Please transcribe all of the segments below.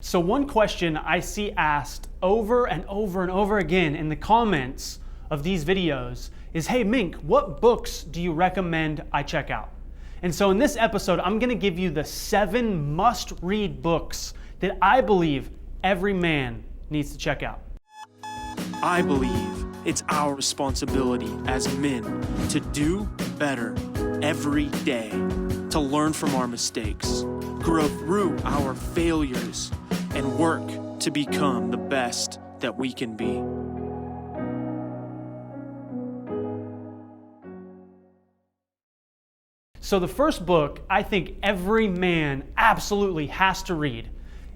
So one question I see asked over and over and over again in the comments of these videos is, hey Mink, what books do you recommend I check out? And so in this episode, I'm gonna give you the 7 must-read books that I believe every man needs to check out. I believe it's our responsibility as men to do better every day, to learn from our mistakes, grow through our failures, and work to become the best that we can be. So the first book I think every man absolutely has to read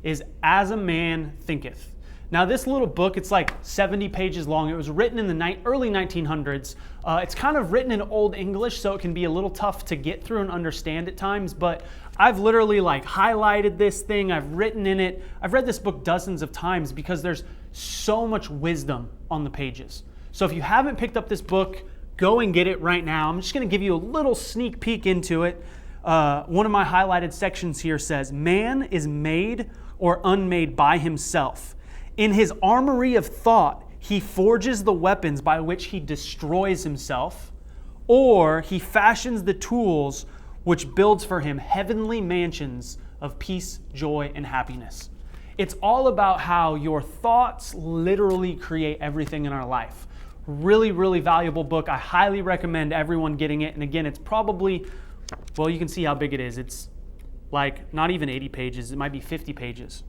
is As a Man Thinketh. Now this little book, it's like 70 pages long. It was written in the early 1900s. It's kind of written in Old English, so it can be a little tough to get through and understand at times, but I've literally highlighted this thing, I've written in it. I've read this book dozens of times because there's so much wisdom on the pages. So if you haven't picked up this book, go and get it right now. I'm just gonna give you a little sneak peek into it. One of my highlighted sections here says, man is made or unmade by himself. In his armory of thought, he forges the weapons by which he destroys himself, or he fashions the tools which builds for him heavenly mansions of peace, joy, and happiness. It's all about how your thoughts literally create everything in our life. Really, really valuable book. I highly recommend everyone getting it. And again, it's probably, well, you can see how big it is. It's like not even 80 pages. It might be 50 pages.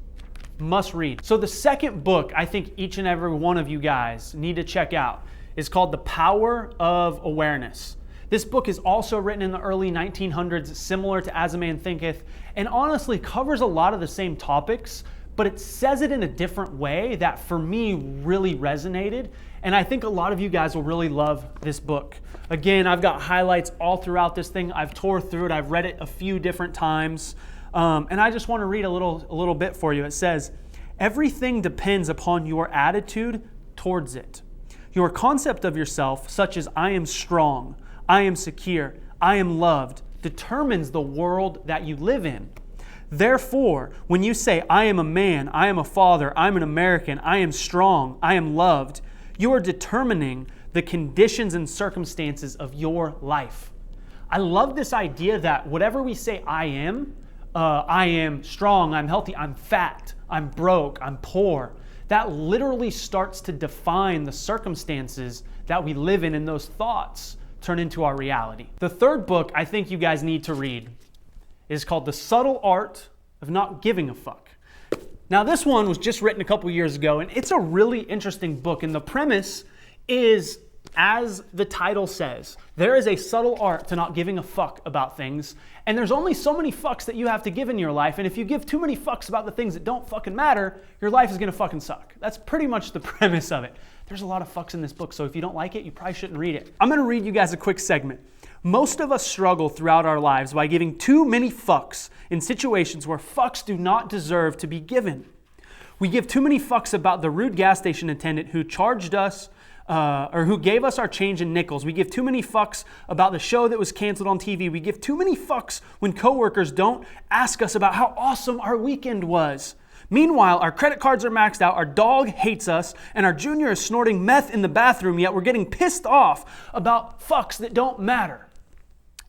Must read. So the second book I think each and every one of you guys need to check out is called The Power of Awareness. This book is also written in the early 1900s, similar to As a Man Thinketh, and honestly covers a lot of the same topics, but it says it in a different way that for me really resonated. And I think a lot of you guys will really love this book. Again, I've got highlights all throughout this thing. I've tore through it. I've read it a few different times. And I just want to read a little bit for you. It says, everything depends upon your attitude towards it. Your concept of yourself, such as I am strong, I am secure, I am loved, determines the world that you live in. Therefore, when you say, I am a man, I am a father, I'm an American, I am strong, I am loved, you are determining the conditions and circumstances of your life. I love this idea that whatever we say I am strong, I'm healthy, I'm fat, I'm broke, I'm poor. That literally starts to define the circumstances that we live in, and those thoughts turn into our reality. The third book I think you guys need to read is called The Subtle Art of Not Giving a Fuck. Now this one was just written a couple years ago, and it's a really interesting book, and the premise is, as the title says, there is a subtle art to not giving a fuck about things, and there's only so many fucks that you have to give in your life, and if you give too many fucks about the things that don't fucking matter, your life is gonna fucking suck. That's pretty much the premise of it. There's a lot of fucks in this book, so if you don't like it, you probably shouldn't read it. I'm gonna read you guys a quick segment. Most of us struggle throughout our lives by giving too many fucks in situations where fucks do not deserve to be given. We give too many fucks about the rude gas station attendant who charged us or who gave us our change in nickels. We give too many fucks about the show that was canceled on TV. We give too many fucks when coworkers don't ask us about how awesome our weekend was. Meanwhile, our credit cards are maxed out, our dog hates us, and our junior is snorting meth in the bathroom, yet we're getting pissed off about fucks that don't matter.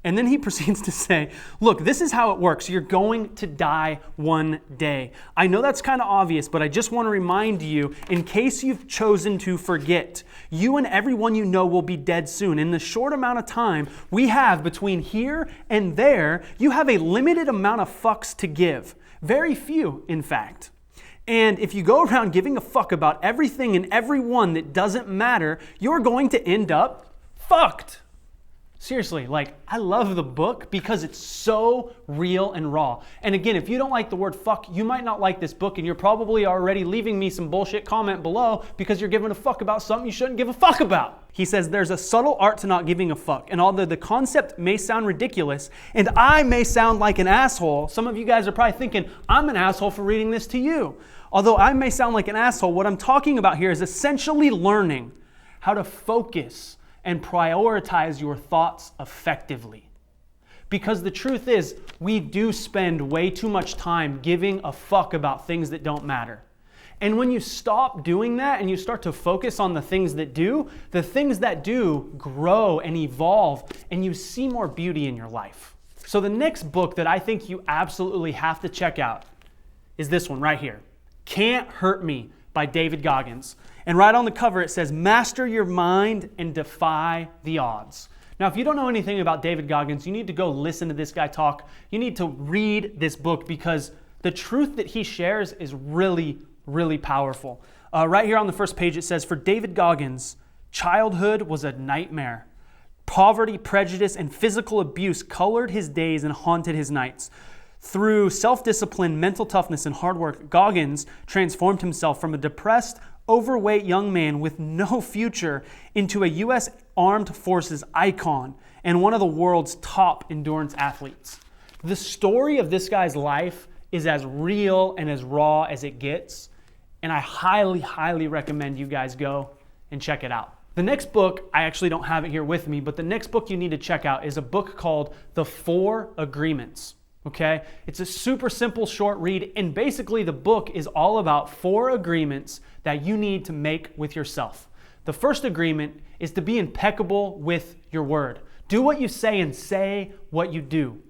And then he proceeds to say, look, this is how it works. You're going to die one day. I know that's kind of obvious, but I just want to remind you, in case you've chosen to forget, you and everyone you know will be dead soon. In the short amount of time we have between here and there, you have a limited amount of fucks to give. Very few, in fact. And if you go around giving a fuck about everything and everyone that doesn't matter, you're going to end up fucked. Seriously, I love the book because it's so real and raw. And again, if you don't like the word fuck, you might not like this book, and you're probably already leaving me some bullshit comment below because you're giving a fuck about something you shouldn't give a fuck about. He says there's a subtle art to not giving a fuck. And although the concept may sound ridiculous, and I may sound like an asshole, some of you guys are probably thinking, I'm an asshole for reading this to you. Although I may sound like an asshole, what I'm talking about here is essentially learning how to focus and prioritize your thoughts effectively. Because the truth is, we do spend way too much time giving a fuck about things that don't matter. And when you stop doing that and you start to focus on the things that do, the things that do grow and evolve, and you see more beauty in your life. So the next book that I think you absolutely have to check out is this one right here, Can't Hurt Me by David Goggins. And right on the cover it says, master your mind and defy the odds. Now, if you don't know anything about David Goggins, you need to go listen to this guy talk. You need to read this book because the truth that he shares is really, really powerful. Right here on the first page it says, for David Goggins, childhood was a nightmare. Poverty, prejudice, and physical abuse colored his days and haunted his nights. Through self-discipline, mental toughness, and hard work, Goggins transformed himself from a depressed, overweight young man with no future into a U.S. Armed Forces icon and one of the world's top endurance athletes. The story of this guy's life is as real and as raw as it gets, and I highly, highly recommend you guys go and check it out. The next book, I actually don't have it here with me, but the next book you need to check out is a book called The 4 Agreements. Okay? It's a super simple short read, and basically the book is all about 4 agreements that you need to make with yourself. The first agreement is to be impeccable with your word. Do what you say and say what you do.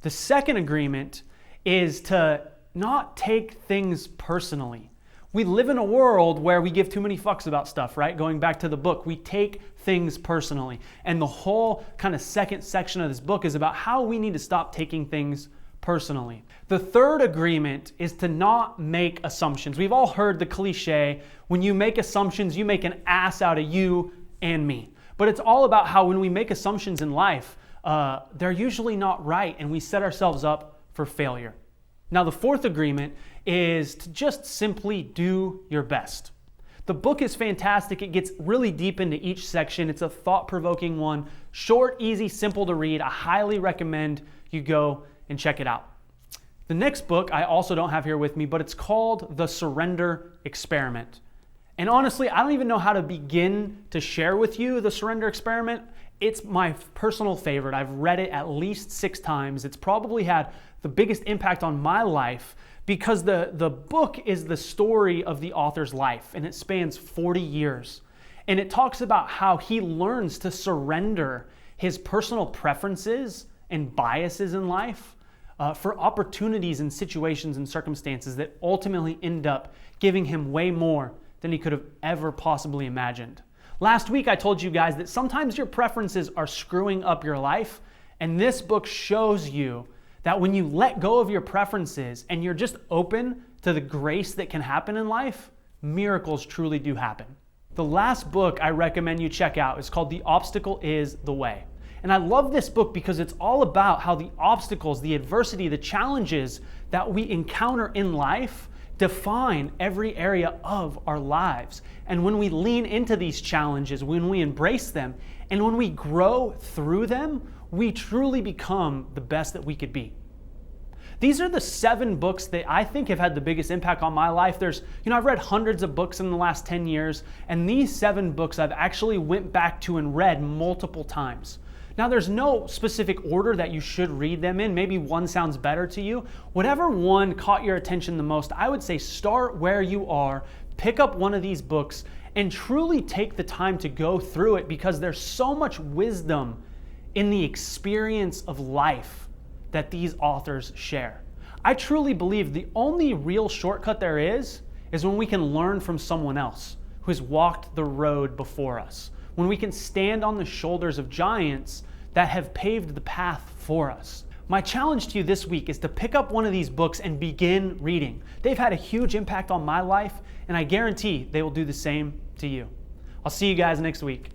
The second agreement is to not take things personally. We live in a world where we give too many fucks about stuff, right? Going back to the book, we take things personally. And the whole kind of second section of this book is about how we need to stop taking things personally. The third agreement is to not make assumptions. We've all heard the cliche, when you make assumptions, you make an ass out of you and me. But it's all about how when we make assumptions in life, they're usually not right, and we set ourselves up for failure. Now, the fourth agreement is to just simply do your best. The book is fantastic. It gets really deep into each section. It's a thought-provoking one, short, easy, simple to read. I highly recommend you go and check it out. The next book I also don't have here with me, but it's called The Surrender Experiment. And honestly, I don't even know how to begin to share with you The Surrender Experiment. It's my personal favorite. I've read it at least 6 times. It's probably had the biggest impact on my life because the book is the story of the author's life, and it spans 40 years. And it talks about how he learns to surrender his personal preferences and biases in life for opportunities and situations and circumstances that ultimately end up giving him way more than he could have ever possibly imagined. Last week I told you guys that sometimes your preferences are screwing up your life, and this book shows you that when you let go of your preferences and you're just open to the grace that can happen in life, miracles truly do happen. The last book I recommend you check out is called The Obstacle is the Way. And I love this book because it's all about how the obstacles, the adversity, the challenges that we encounter in life define every area of our lives. And when we lean into these challenges, when we embrace them, and when we grow through them, we truly become the best that we could be. These are the 7 books that I think have had the biggest impact on my life. I've read hundreds of books in the last 10 years, and these 7 books I've actually went back to and read multiple times. Now, there's no specific order that you should read them in. Maybe one sounds better to you. Whatever one caught your attention the most, I would say start where you are, pick up one of these books, and truly take the time to go through it because there's so much wisdom in the experience of life that these authors share. I truly believe the only real shortcut there is when we can learn from someone else who has walked the road before us. When we can stand on the shoulders of giants that have paved the path for us. My challenge to you this week is to pick up one of these books and begin reading. They've had a huge impact on my life, and I guarantee they will do the same to you. I'll see you guys next week.